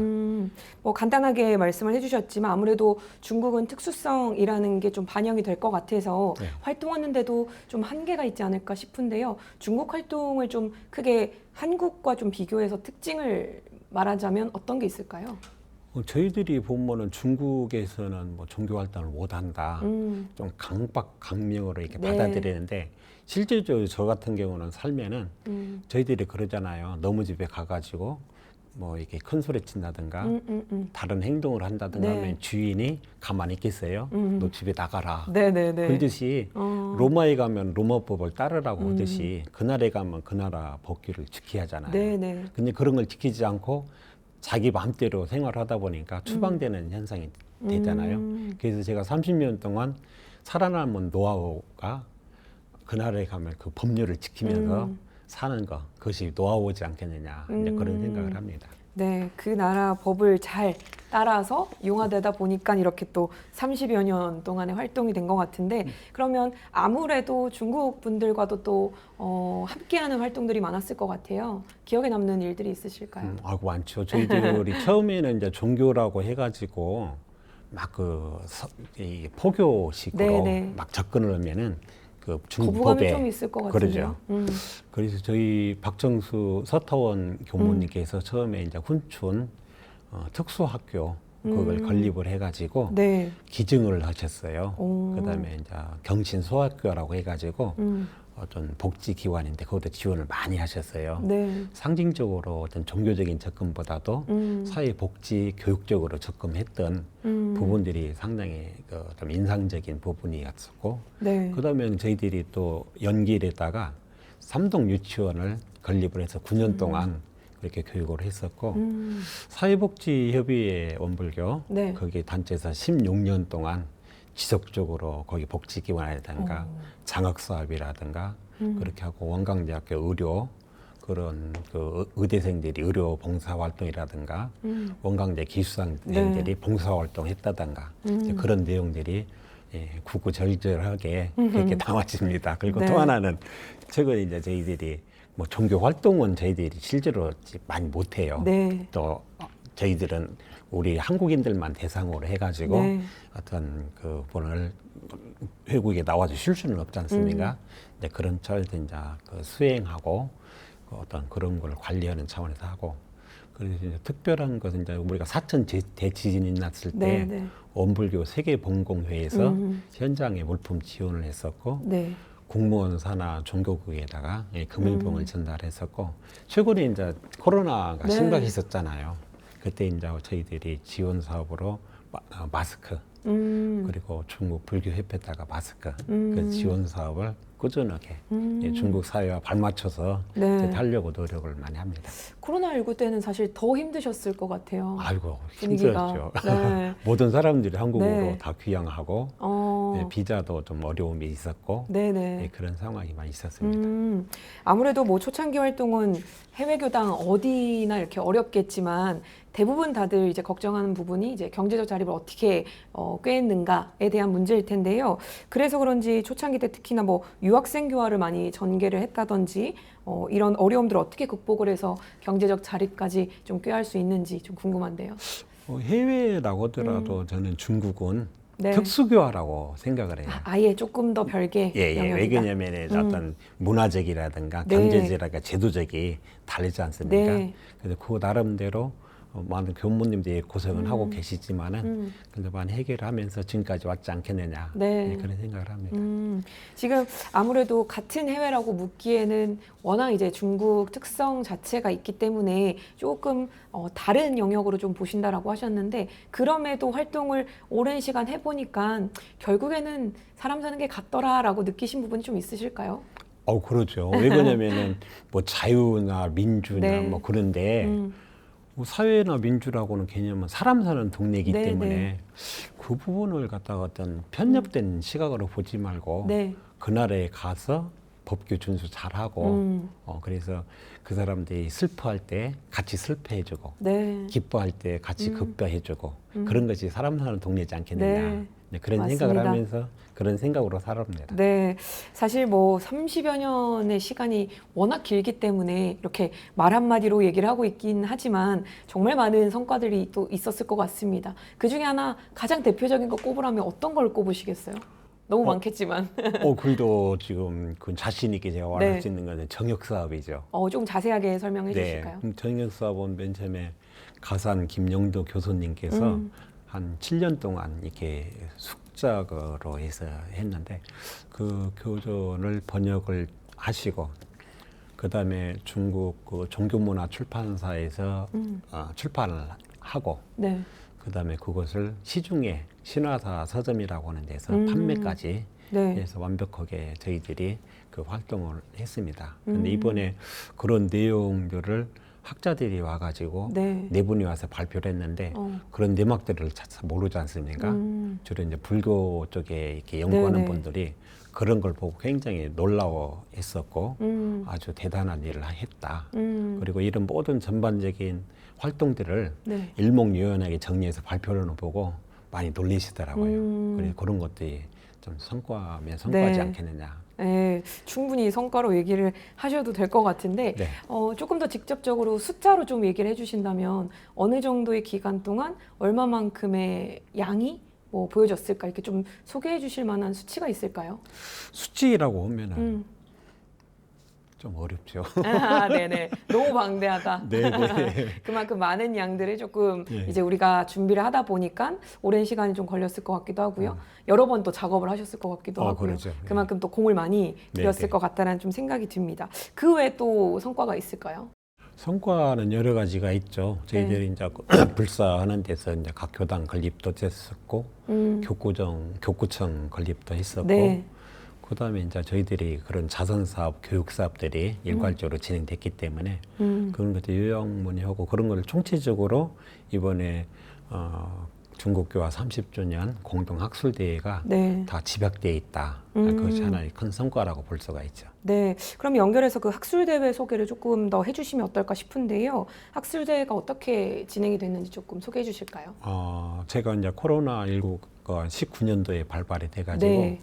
뭐 간단하게 말씀을 해주셨지만 아무래도 중국은 특수성이라는 게 좀 반영이 될 것 같아서 네. 활동하는데도 좀 한계가 있지 않을까 싶은데요. 중국 활동을 좀 크게 한국과 좀 비교해서 특징을 말하자면 어떤 게 있을까요? 저희들이 보면은 중국에서는 뭐 종교 활동을 못 한다, 좀 강박강명으로 이렇게 네. 받아들이는데 실제로 저 같은 경우는 살면은 저희들이 그러잖아요. 너무 집에 가가지고 뭐 이렇게 큰 소리 친다든가 다른 행동을 한다든가 네. 하면 주인이 가만히 있겠어요. 너 집에 나가라. 네네네. 그러듯이 로마에 가면 로마법을 따르라고 하듯이 그 나라에 가면 그 나라 법규를 지켜야 하잖아요. 네네. 근데 그런 걸 지키지 않고 자기 마음대로 생활하다 보니까 추방되는 현상이 되잖아요. 그래서 제가 30년 동안 살아남은 노하우가 그 나라에 가면 그 법률을 지키면서 사는 거, 그것이 노하우지 않겠느냐 이제 그런 생각을 합니다. 네, 그 나라 법을 잘 따라서 융화되다 보니까 이렇게 또 30여 년 동안의 활동이 된 것 같은데 그러면 아무래도 중국 분들과도 또 함께하는 활동들이 많았을 것 같아요. 기억에 남는 일들이 있으실까요? 아이고 많죠. 저희들이 처음에는 이제 종교라고 해가지고 막 이 포교식으로 네네. 막 접근을 하면은 그 거부감이 중국법에 좀 있을 것 같은데요. 그러죠. 그래서 저희 박정수 서터원 교무님께서 처음에 이제 훈춘 특수학교 그걸 건립을 해가지고 네. 기증을 하셨어요. 오. 그다음에 이제 경신소학교라고 해가지고 어떤 복지기관인데 거기도 지원을 많이 하셨어요. 네. 상징적으로 어떤 종교적인 접근보다도 사회복지 교육적으로 접근했던 부분들이 상당히 좀 인상적인 부분이었었고 네. 그다음에 저희들이 또 연길에다가 삼동 유치원을 건립을 해서 9년 동안 그렇게 교육을 했었고 사회복지협의회 원불교 네. 거기 단체에서 16년 동안 지속적으로 거기 복지기관이라든가 장학사업이라든가 그렇게 하고 원광대학교 의료 그런 그 의대생들이 의료 봉사활동이라든가 원광대 기수생들이 네. 봉사활동했다든가 이제 그런 내용들이 구구절절하게 그렇게 나왔습니다. 그리고 네. 또 하나는 최근에 이제 저희들이 뭐 종교 활동은 저희들이 실제로 많이 못해요. 네. 또 저희들은 우리 한국인들만 대상으로 해가지고 네. 어떤 그 분을 외국에 나와서 쉴 수는 없지 않습니까? 이제 그런 차원에서 이제 그 수행하고 그 어떤 그런 걸 관리하는 차원에서 하고 그래서 이제 특별한 것은 이제 우리가 사천 대지진이 났을 때 네, 네. 원불교 세계본공회에서 현장에 물품 지원을 했었고 네. 공무원 산하 종교국에다가 금일봉을 전달했었고 최근에 이제 코로나가 네. 심각했었잖아요. 그때 이제 저희들이 지원 사업으로 마스크 그리고 중국 불교협회에다가 마스크 그 지원 사업을 꾸준하게 예, 중국 사회와 발맞춰서 네. 이제 하려고 노력을 많이 합니다. 코로나19 때는 사실 더 힘드셨을 것 같아요. 아이고 분위기가. 힘들었죠. 네. 모든 사람들이 한국으로 네. 다 귀향하고 예, 비자도 좀 어려움이 있었고 네네. 예, 그런 상황이 많이 있었습니다. 아무래도 뭐 초창기 활동은 해외 교당 어디나 이렇게 어렵겠지만 대부분 다들 이제 걱정하는 부분이 이제 경제적 자립을 어떻게 꾀했는가에 대한 문제일 텐데요. 그래서 그런지 초창기 때 특히나 뭐 유학생 교화를 많이 전개를 했다든지 이런 어려움들을 어떻게 극복을 해서 경제적 자립까지 좀 꾀할 수 있는지 좀 궁금한데요. 해외라고 하더라도 저는 중국은 네. 특수교화라고 생각을 해요. 아예 조금 더 별개 예, 왜 영역이다. 그러냐면 어떤 문화적이라든가 네. 경제적이라든가 제도적이 다르지 않습니까? 네. 그래서 그 나름대로 많은 교무님들이 고생을 하고 계시지만은 근데 많이 해결하면서 지금까지 왔지 않겠느냐 네. 네, 그런 생각을 합니다. 지금 아무래도 같은 해외라고 묻기에는 워낙 이제 중국 특성 자체가 있기 때문에 조금 다른 영역으로 좀 보신다라고 하셨는데 그럼에도 활동을 오랜 시간 해보니까 결국에는 사람 사는 게 같더라라고 느끼신 부분이 좀 있으실까요? 그렇죠. 왜 그러냐면은 뭐 자유나 민주나 네. 뭐 그런데 뭐 사회나 민주라고는 개념은 사람 사는 동네이기 네, 때문에 네. 그 부분을 갖다가 어떤 편협된 시각으로 보지 말고 네. 그 나라에 가서 법규 준수 잘하고 그래서 그 사람들이 슬퍼할 때 같이 슬퍼해주고 네. 기뻐할 때 같이 기뻐해주고 그런 것이 사람 사는 동네지 않겠느냐 네. 네, 그런 맞습니다. 생각을 하면서 그런 생각으로 살아옵니다. 네, 사실 뭐 30여 년의 시간이 워낙 길기 때문에 이렇게 말 한마디로 얘기를 하고 있긴 하지만 정말 많은 성과들이 또 있었을 것 같습니다. 그 중에 하나 가장 대표적인 거 꼽으라면 어떤 걸 꼽으시겠어요? 너무 많겠지만. 그래도 지금 그 자신 있게 제가 말할 네. 수 있는 것은 정역 사업이죠. 좀 자세하게 설명해 네, 주실까요? 정역 사업은 맨 처음에 가산 김영도 교수님께서 한 7년 동안 이렇게 숙작으로 해서 했는데 그 교본을 번역을 하시고 그 다음에 중국 그 종교문화 출판사에서 출판을 하고 네. 그 다음에 그것을 시중에 신화사 서점이라고 하는 데서 판매까지 네. 해서 완벽하게 저희들이 그 활동을 했습니다. 근데 이번에 그런 내용들을 학자들이 와가지고 네. 네 분이 와서 발표를 했는데 그런 내막들을 잘 모르지 않습니까? 주로 이제 불교 쪽에 이렇게 연구하는 네네. 분들이 그런 걸 보고 굉장히 놀라워했었고 아주 대단한 일을 했다. 그리고 이런 모든 전반적인 활동들을 네. 일목요연하게 정리해서 발표를 보고 많이 놀리시더라고요. 그래서 그런 것들이 좀 성과면 성과지 네. 않겠느냐. 네, 충분히 성과로 얘기를 하셔도 될 것 같은데 네. 조금 더 직접적으로 숫자로 좀 얘기를 해주신다면 어느 정도의 기간 동안 얼마만큼의 양이 뭐 보여졌을까 이렇게 좀 소개해 주실 만한 수치가 있을까요? 수치라고 하면은 좀 어렵죠. 네네. 너무 방대하다. 네네. 그만큼 많은 양들을 조금 네. 이제 우리가 준비를 하다 보니까 오랜 시간이 좀 걸렸을 것 같기도 하고요. 여러 번 또 작업을 하셨을 것 같기도 하고요. 그렇죠. 네. 그만큼 또 공을 많이 들였을 네. 것 같다는 좀 생각이 듭니다. 그 외에 또 성과가 있을까요? 성과는 여러 가지가 있죠. 저희들이 이제 불사하는 데서 이제 각 교당 건립도 됐었고, 교구청 건립도 했었고, 네. 그다음에 이제 저희들이 그런 자선 사업, 교육 사업들이 일괄적으로 진행됐기 때문에 그런 것도 요양문의하고 그런 걸 총체적으로 이번에 중국교화 30주년 공동 학술 대회가 네. 다 집약돼 있다. 그것이 하나의 큰 성과라고 볼 수가 있죠. 네. 그럼 연결해서 그 학술대회 소개를 조금 더 해주시면 어떨까 싶은데요. 학술대회가 어떻게 진행이 됐는지 조금 소개해 주실까요? 제가 이제 코로나19가 19년도에 발발이 돼가지고 네.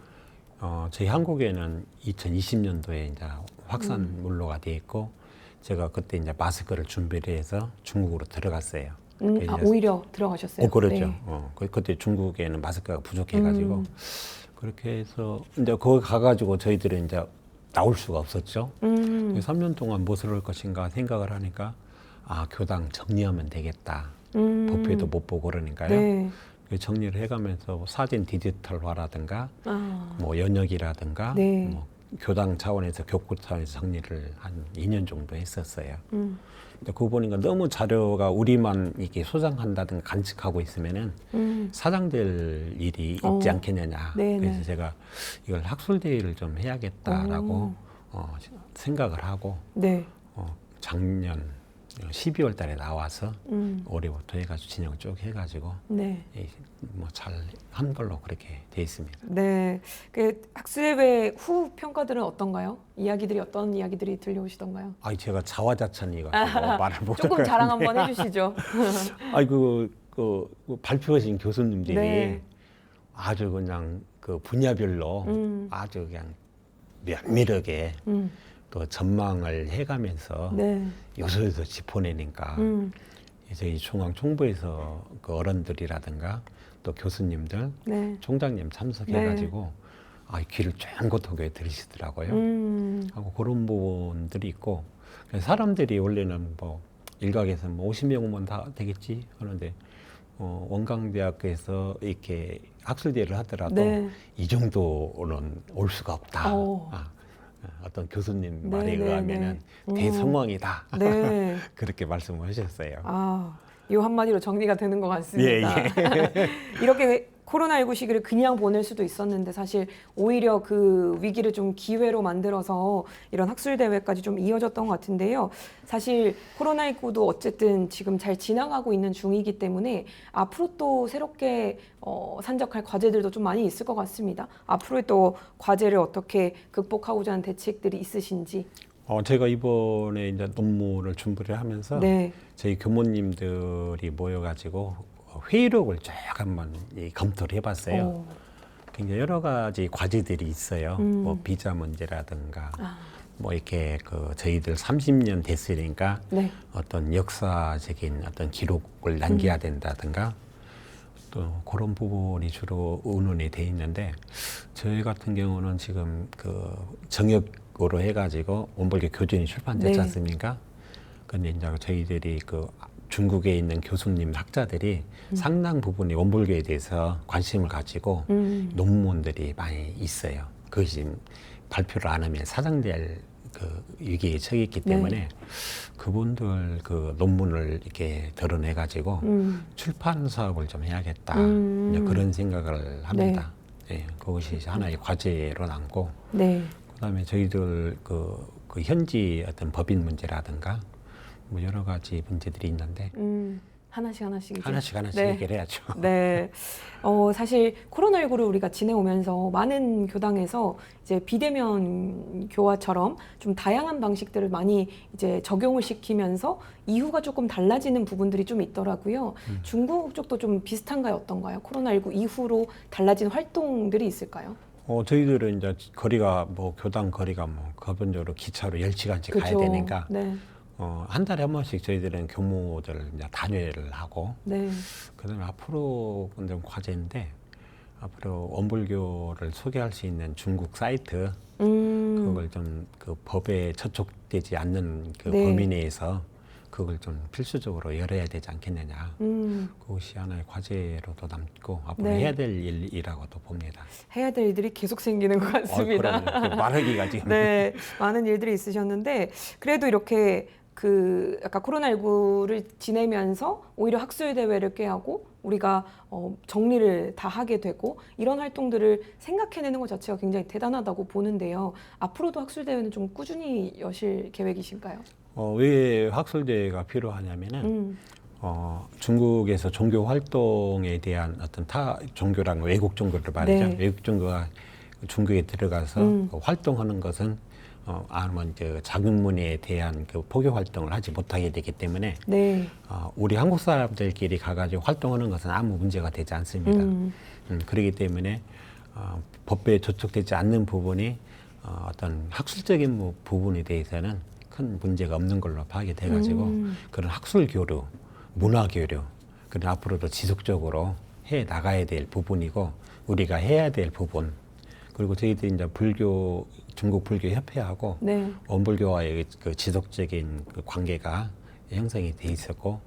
저희 한국에는 2020년도에 이제 확산물로가 돼 있고 제가 그때 이제 마스크를 준비를 해서 중국으로 들어갔어요. 오히려 들어가셨어요? 그렇죠. 네. 그때 중국에는 마스크가 부족해가지고 그렇게 해서 이제 거기 가가지고 저희들은 이제 나올 수가 없었죠. 3년 동안 무엇을 할 것인가 생각을 하니까 교당 정리하면 되겠다. 법회도 못 보고 그러니까요. 네. 정리를 해가면서 사진 디지털화라든가 뭐 연역이라든가 네. 뭐 교당 차원에서 교구 차원에서 정리를 한 2년 정도 했었어요. 근데 그거 보니까 너무 자료가 우리만 이렇게 소장한다든가 간직하고 있으면은 사장될 일이 있지 않겠느냐. 네네. 그래서 제가 이걸 학술대회를 좀 해야겠다라고 생각을 하고 네. 작년 12월 달에 나와서 올해부터 해가지고 진행을 쭉 해가지고 네. 뭐 잘 한 걸로 그렇게 돼 있습니다. 네. 그 학술대회 후 평가들은 어떤가요? 이야기들이 어떤 이야기들이 들려오시던가요? 아, 제가 자화자찬이가지고 말을 못. 조금 자랑 한번 해주시죠. 아이 그 발표하신 교수님들이 네. 아주 그냥 그 분야별로 아주 그냥 면밀하게 또 전망을 해가면서 네. 요소요소 짚어내니까 저희 중앙총부에서 그 어른들이라든가 또 교수님들, 네. 총장님 참석해가지고 귀를 쫑긋하게 들으시더라고요. 하고 그런 부분들이 있고 사람들이 원래는 뭐 일각에서 뭐 50명이면 다 되겠지 하는데 원광대학교에서 이렇게 학술대회를 하더라도 네. 이 정도는 올 수가 없다. 어떤 교수님 말에 의하면은 대성황이다. 네. 그렇게 말씀을 하셨어요. 이 한마디로 정리가 되는 것 같습니다. 예. 이렇게 코로나19 시기를 그냥 보낼 수도 있었는데 사실 오히려 그 위기를 좀 기회로 만들어서 이런 학술대회까지 좀 이어졌던 것 같은데요. 사실 코로나19도 어쨌든 지금 잘 지나가고 있는 중이기 때문에 앞으로 또 새롭게 산적할 과제들도 좀 많이 있을 것 같습니다. 앞으로의 또 과제를 어떻게 극복하고자 하는 대책들이 있으신지. 제가 이번에 이제 논문을 준비를 하면서 네. 저희 교모님들이 모여가지고 회의록을 쫙 한번 검토를 해봤어요. 굉장히 여러 가지 과제들이 있어요. 뭐 비자 문제라든가, 뭐 이렇게 그 저희들 30년 됐으니까 네. 어떤 역사적인 어떤 기록을 남겨야 된다든가, 또 그런 부분이 주로 의논이 돼 있는데 저희 같은 경우는 지금 그 정역으로 해가지고 원불교 교준이 출판됐지 네. 않습니까? 근데 이제 저희들이 그 중국에 있는 교수님 학자들이 상당 부분이 원불교에 대해서 관심을 가지고 논문들이 많이 있어요. 그것이 발표를 안 하면 사장될 그 위기에 처해 있기 때문에 그분들 그 논문을 이렇게 드러내 가지고 출판 사업을 좀 해야겠다. 이제 그런 생각을 합니다. 예, 그것이 하나의 과제로 남고 네. 그다음에 저희들 그 현지 어떤 법인 문제라든가 뭐 여러 가지 문제들이 있는데 하나씩 이제. 하나씩 네. 얘기를 해야죠. 네. 사실 코로나19를 우리가 지내오면서 많은 교당에서 이제 비대면 교화처럼 좀 다양한 방식들을 많이 이제 적용을 시키면서 이후가 조금 달라지는 부분들이 좀 있더라고요. 중국 쪽도 좀 비슷한가요? 어떤가요? 코로나19 이후로 달라진 활동들이 있을까요? 저희들은 이제 거리가 뭐 교당 거리가 뭐 기본적으로 기차로 10시간씩 가야 그죠. 되니까 네. 한 달에 한 번씩 저희들은 교모들 이제 단회를 하고 네. 그다음에 앞으로 좀 과제인데 앞으로 원불교를 소개할 수 있는 중국 사이트 그걸 좀 그 법에 저촉되지 않는 그 네. 범위 내에서 그걸 좀 필수적으로 열어야 되지 않겠느냐. 그것이 하나의 과제로도 남고 앞으로 네. 해야 될 일이라고도 봅니다. 해야 될 일들이 계속 생기는 것 같습니다. 그럼요. 말하기가 지금. 네, 많은 일들이 있으셨는데 그래도 이렇게 그 약간 코로나19를 지내면서 오히려 학술 대회를 꾀하고 우리가 정리를 다 하게 되고 이런 활동들을 생각해내는 것 자체가 굉장히 대단하다고 보는데요. 앞으로도 학술 대회는 좀 꾸준히 여실 계획이신가요? 왜 학술대회가 필요하냐면은 중국에서 종교 활동에 대한 어떤 타 종교랑 외국 종교를 말이죠. 네. 외국 종교가 중국에 들어가서 활동하는 것은 아니면 자금문에 대한 그 포교 활동을 하지 못하게 되기 때문에 네. 우리 한국 사람들끼리 가가지고 활동하는 것은 아무 문제가 되지 않습니다. 그렇기 때문에 법에 저촉되지 않는 부분이 어떤 학술적인 부분에 대해서는 큰 문제가 없는 걸로 파악이 돼가지고 그런 학술 교류, 문화 교류, 그런 앞으로도 지속적으로 해 나가야 될 부분이고 우리가 해야 될 부분. 그리고 저희들이 이제 중국 불교 협회하고 네. 원불교와의 그 지속적인 그 관계가 형성이 돼 있었고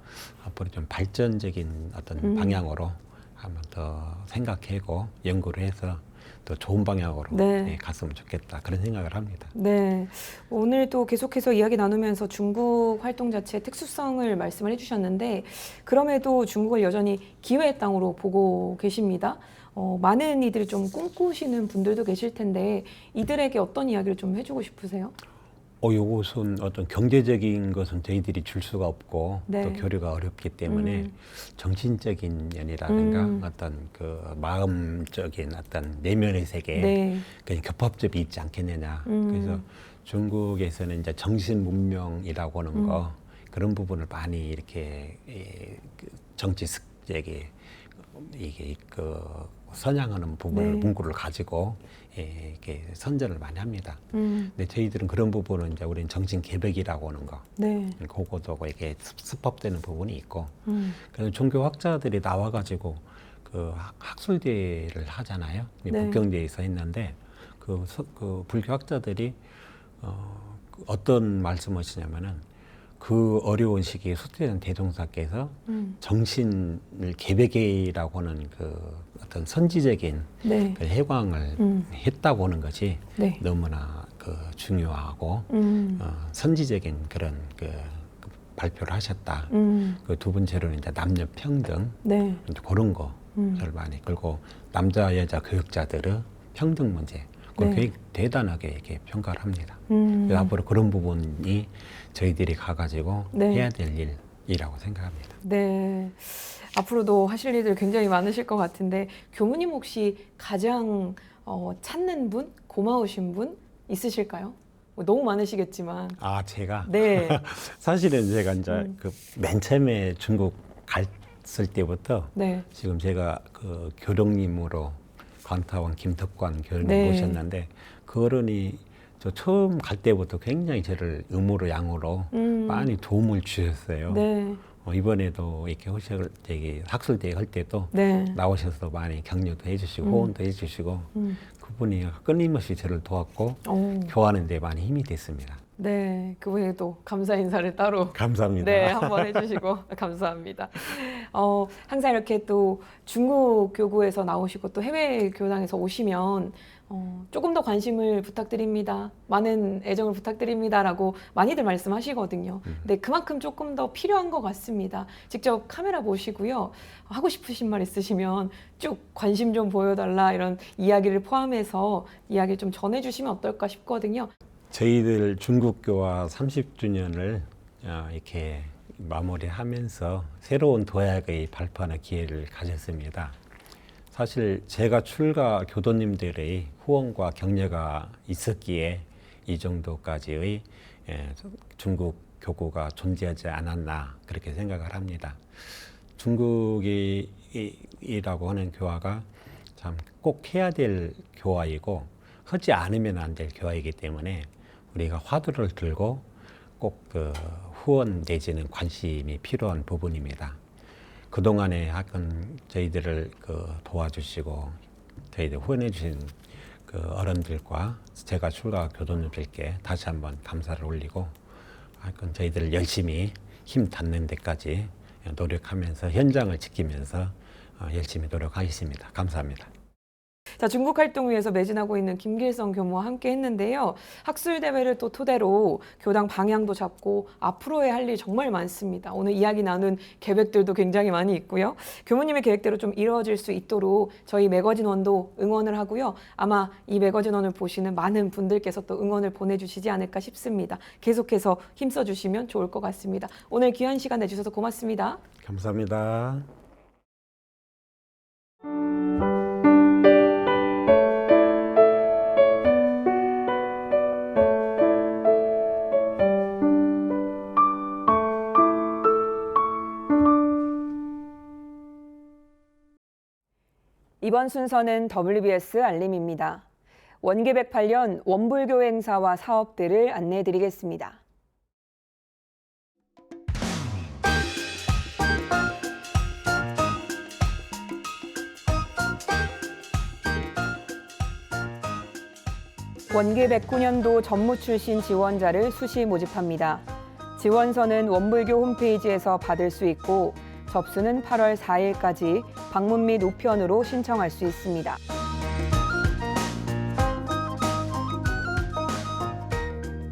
앞으로 좀 발전적인 어떤 방향으로 한번 더 생각하고 연구를 해서 더 좋은 방향으로 네. 예, 갔으면 좋겠다 그런 생각을 합니다. 네. 오늘 또 계속해서 이야기 나누면서 중국 활동 자체의 특수성을 말씀을 해주셨는데 그럼에도 중국을 여전히 기회의 땅으로 보고 계십니다. 많은 이들이 좀 꿈꾸시는 분들도 계실 텐데 이들에게 어떤 이야기를 좀 해주고 싶으세요? 요것은 어떤 경제적인 것은 저희들이 줄 수가 없고 네. 또 교류가 어렵기 때문에 정신적인 면이라든가 어떤 그 마음적인 어떤 내면의 세계 네. 그냥 겹합점이 있지 않겠느냐. 그래서 중국에서는 이제 정신 문명이라고 하는 거 그런 부분을 많이 이렇게 그 정치 습격에 이게 그 선양하는 부분을 네. 문구를 가지고 이렇게 선전을 많이 합니다. 근데 저희들은 그런 부분은 이제 우리는 정신 개벽이라고 하는 거, 네. 그것도 이게 습법되는 부분이 있고, 그래서 종교학자들이 나와가지고 그 학술대회를 하잖아요. 네. 북경대에서 했는데 그 불교학자들이 어떤 말씀을 하시냐면은 그 어려운 시기에 소태전 대종사께서 정신을 개벽이라고 하는 그 어떤 선지적인 네. 그 해광을 했다고 하는 것이 네. 너무나 그 중요하고 선지적인 그런 그 발표를 하셨다. 그 두 번째로는 이제 남녀 평등 네. 이제 그런 거를 많이 그리고 남자 여자 교육자들의 평등 문제 그걸 네. 굉장히 대단하게 이렇게 평가를 합니다. 그래서 앞으로 그런 부분이 저희들이 가가지고 네. 해야 될 일이라고 생각합니다. 네. 앞으로도 하실 일들 굉장히 많으실 것 같은데 교무님 혹시 가장 찾는 분, 고마우신 분 있으실까요? 너무 많으시겠지만. 아, 제가 네. 사실은 제가 이제 그 맨 처음에 중국 갔을 때부터 네. 지금 제가 그 교령님으로 관타원 김덕관 교령님 네. 모셨는데 그 어른이 저 처음 갈 때부터 굉장히 저를 음으로 양으로 많이 도움을 주셨어요. 네. 이번에도 이렇게 학술대회 할 때도 네. 나오셔서 많이 격려도 해주시고 호언도 해주시고 그분이 끊임없이 저를 도왔고 교화하는 데 많이 힘이 됐습니다. 네. 그분에도 감사 인사를 따로 감사합니다. 네, 한번 해주시고 감사합니다. 항상 이렇게 또 중국 교구에서 나오시고 또 해외 교당에서 오시면 조금 더 관심을 부탁드립니다. 많은 애정을 부탁드립니다라고 많이들 말씀하시거든요. 근데 그만큼 조금 더 필요한 것 같습니다. 직접 카메라 보시고요. 하고 싶으신 말 있으시면 쭉 관심 좀 보여달라 이런 이야기를 포함해서 이야기 좀 전해주시면 어떨까 싶거든요. 저희들 중국교화 30주년을 이렇게 마무리하면서 새로운 도약의 발판의 기회를 가졌습니다. 사실 제가 출가 교도님들의 후원과 격려가 있었기에 이 정도까지의 중국 교구가 존재하지 않았나 그렇게 생각을 합니다. 중국이라고 하는 교화가 참 꼭 해야 될 교화이고 하지 않으면 안 될 교화이기 때문에 우리가 화두를 들고 꼭 그 후원 내지는 관심이 필요한 부분입니다. 그동안에 하여간 저희들을 도와주시고 저희들 후원해 주신 그 어른들과 제가 출가 교도님들께 다시 한번 감사를 올리고 하여간 저희들 열심히 힘 닿는 데까지 노력하면서 현장을 지키면서 열심히 노력하겠습니다. 감사합니다. 자, 중국 활동 위해서 매진하고 있는 김길성 교무와 함께 했는데요. 학술 대회를 또 토대로 교당 방향도 잡고 앞으로의 할 일 정말 많습니다. 오늘 이야기 나눈 계획들도 굉장히 많이 있고요. 교무님의 계획대로 좀 이루어질 수 있도록 저희 매거진원도 응원을 하고요. 아마 이 매거진원을 보시는 많은 분들께서 또 응원을 보내주시지 않을까 싶습니다. 계속해서 힘써주시면 좋을 것 같습니다. 오늘 귀한 시간 내주셔서 고맙습니다. 감사합니다. 이번 순서는 WBS 알림입니다. 원기 108년 원불교 행사와 사업들을 안내해드리겠습니다. 원기 109년도 전무 출신 지원자를 수시 모집합니다. 지원서는 원불교 홈페이지에서 받을 수 있고 접수는 8월 4일까지 방문 및 우편으로 신청할 수 있습니다.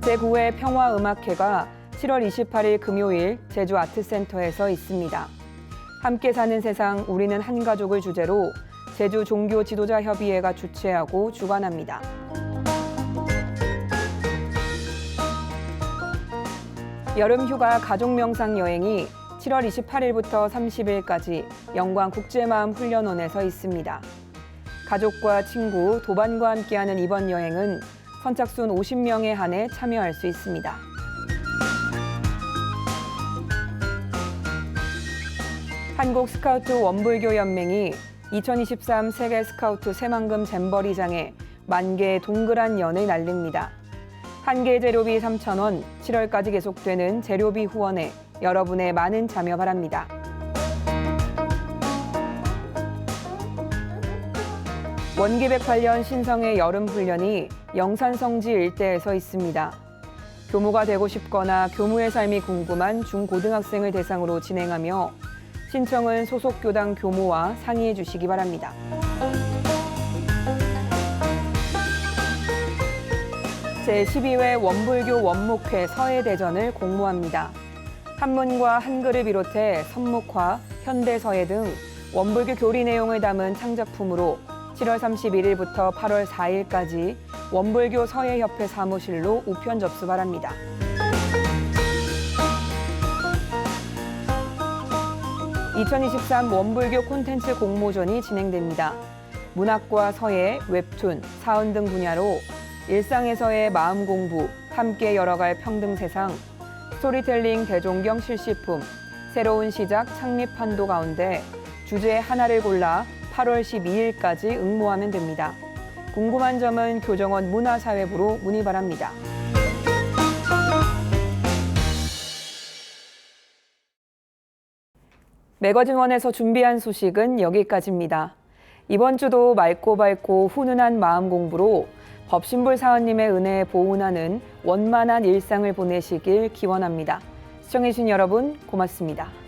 제9회 평화음악회가 7월 28일 금요일 제주 아트센터에서 있습니다. 함께 사는 세상 우리는 한 가족을 주제로 제주 종교 지도자 협의회가 주최하고 주관합니다. 여름휴가 가족명상 여행이 7월 28일부터 30일까지 영광국제마음훈련원에서 있습니다. 가족과 친구, 도반과 함께하는 이번 여행은 선착순 50명에 한해 참여할 수 있습니다. 한국스카우트 원불교연맹이 2023 세계 스카우트 새만금 잼버리장에 만개의 동그란 연을 날립니다. 한 개 재료비 3,000원, 7월까지 계속되는 재료비 후원에 여러분의 많은 참여 바랍니다. 원기백 관련 신성의 여름훈련이 영산성지 일대에서 있습니다. 교무가 되고 싶거나 교무의 삶이 궁금한 중고등학생을 대상으로 진행하며 신청은 소속 교당 교무와 상의해 주시기 바랍니다. 제12회 원불교 원목회 서해대전을 공모합니다. 한문과 한글을 비롯해 선목화, 현대서예 등 원불교 교리 내용을 담은 창작품으로 7월 31일부터 8월 4일까지 원불교 서예협회 사무실로 우편 접수 바랍니다. (2023) 원불교 콘텐츠 공모전이 진행됩니다. 문학과 서예, 웹툰, 사언 등 분야로 일상에서의 마음 공부, 함께 열어갈 평등 세상, 스토리텔링 대종경 실시품, 새로운 시작 창립 한도 가운데 주제 하나를 골라 8월 12일까지 응모하면 됩니다. 궁금한 점은 교정원 문화사회부로 문의 바랍니다. 매거진원에서 준비한 소식은 여기까지입니다. 이번 주도 맑고 밝고 훈훈한 마음 공부로 법신불 사원님의 은혜에 보훈하는 원만한 일상을 보내시길 기원합니다. 시청해주신 여러분 고맙습니다.